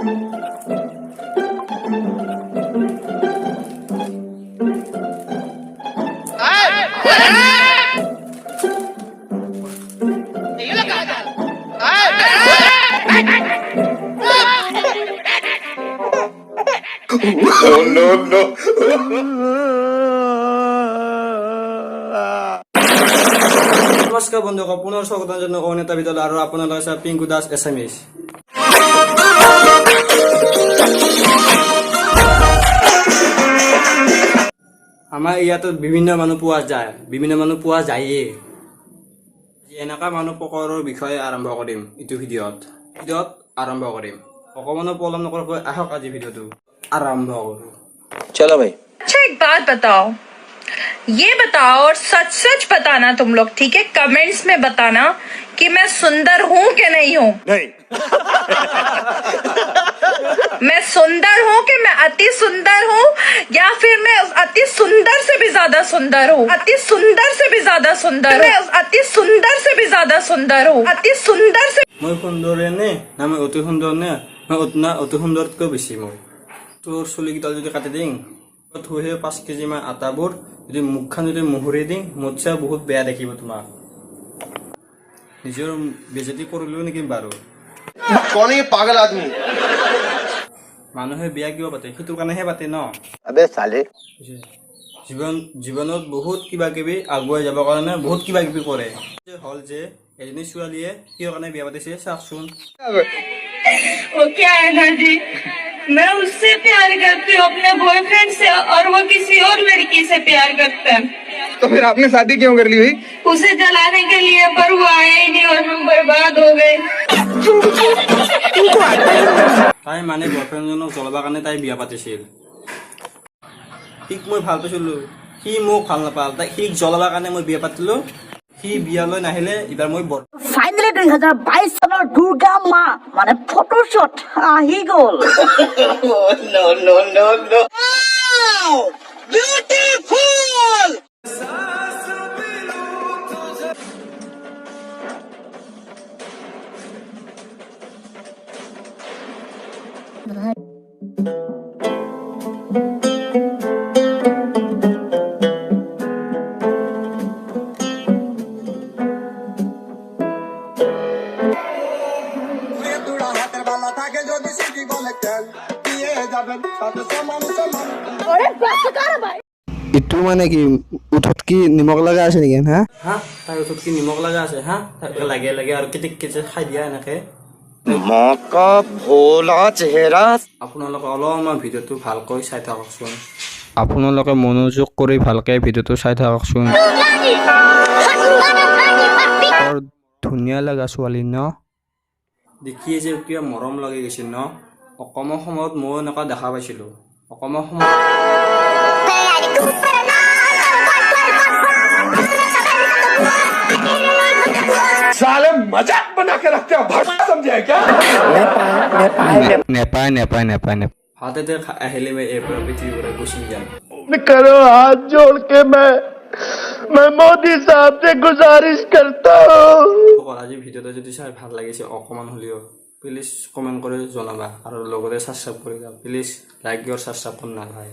Oh no no. নমস্কাৰ বন্ধুসকল, পুনৰ স্বাগতম জনালোঁ অন্য এটা ভিডিঅ'লৈ। আৰু আপোনালোকে চাই পিংকু দাস এছামিজ। আমাৰ ইয়াতো বিভিন্ন মানুহ পোৱা যায়েই। এনেকুৱা মানুহ প্ৰকাৰৰ বিষয়ে আৰম্ভ কৰিম এইটো ভিডিঅ'ত আৰম্ভ কৰিম। অকমানো পলম নকৰাকৈ আহক আজি ভিডিঅ'টো আৰম্ভ কৰোঁ। चलो भाई। अच्छा एक बात बताओ, ये बताओ और सच सच बताना तुम लोग, ठीक है? कमेंट्स में बताना कि मैं सुंदर हूँ कि नहीं हूँ। नहीं। मैं सुंदर हूँ कि मैं अति सुंदर हूँ, या फिर मैं अति सुंदर से भी ज्यादा सुंदर हूँ, अति सुंदर से भी ज्यादा सुंदर, मैं अति सुंदर से भी ज्यादा सुंदर हूँ, अति सुंदर से। মই সুন্দৰে নে না মই অতি সুন্দৰ নে মই অতি সুন্দৰতকৈ বেছি। মই তোৰ চুলিকেইটা যদি কাটি দিম, থৈ 5 কেজিমান আটাবোৰ যদি মুখখন যদি মুহুৰি দিম, মোতছে বহুত বেয়া দেখিব তোমাক। নিজৰ বেজতি কৰিলেও নেকি বাৰু? कौन है ये पागल आदमी? মানুহে বিয়া কিয় পাতে? সেইটোৰ কাৰণেহে পাতে ন। अबे साले। জীৱনত বহুত কিবা কিবি আগুৱাই যাবৰ কাৰণে বহুত কিবা কিবি কৰে। হল যে এজনী ছোৱালীয়ে কিয় কাৰণে বিয়া পাতিছে চাওকচোন। वो क्या है ना जी, मैं उससे प्यार करती हूँ अपने बॉयफ्रेंड से, और वो किसी और लड़की से प्यार करता है। तो फिर आपने शादी क्यों कर ली हुई? उसे जलाने के लिए, पर वो आया ही नहीं और हम बर्बाद हो गए। তাই মানে বয়ফ্ৰেণ্ডজনক জ্বলাবৰ কাৰণে তাই বিয়া পাতিছিল। সিক মই ভাল পাইছিলো, সি মোক ভাল নাপাল, তাই সিক জ্বলাবৰ কাৰণে মই বিয়া পাতিলো। সি বিয়ালৈ নাহিলে, এইবাৰ মই ফাইনেলি 2022 চনৰ দুৰ্গা মা মানে ফটোশ্বট আহি গ'ল। No no no no. ইটো মানে কি উঠত কি নিমখ লগা আছে নেকি? হা হা তাই ওচৰত কি নিমখ লগা আছে? হা তাক লাগে লাগে আৰু কেটেক কেটে খাই দিয়া এনেকে। मौका भोला चेहरा। আপোনালোকে অলপমান ভিডিঅ'টো ভালকৈ চাই থাককচোন। আপোনালোকে মনোযোগ কৰি ভালকৈ ভিডিঅ'টো চাই থাককচোন। বৰ ধুনীয়া লগা ছোৱালী ন, দেখিয়ে যে কিবা মৰম লাগি গৈছিল ন। অকমৰ সময়ত ময়ো এনেকুৱা দেখা পাইছিলোঁ। অকমৰ সময়ত साले मजाक बना के रखते हो, भाषा समझे क्या? নেপায় হাতেতে আহিলে এই পৃথিৱীৰ পৰা গুচি যাম। करो हाथ जोड़ के मैं मोदी साहब से गुजारिश करता हूँ। আজি ভিডিঅ'টো যদি চাই ভাল লাগিছে অকমান হ'লেও প্লিজ কমেণ্ট কৰি জনাবা, আৰু লগতে ছাবস্ক্ৰাইব কৰি দিবা প্লিজ। লাইক আৰু ছাবস্ক্ৰাইব কৰি নাপায়।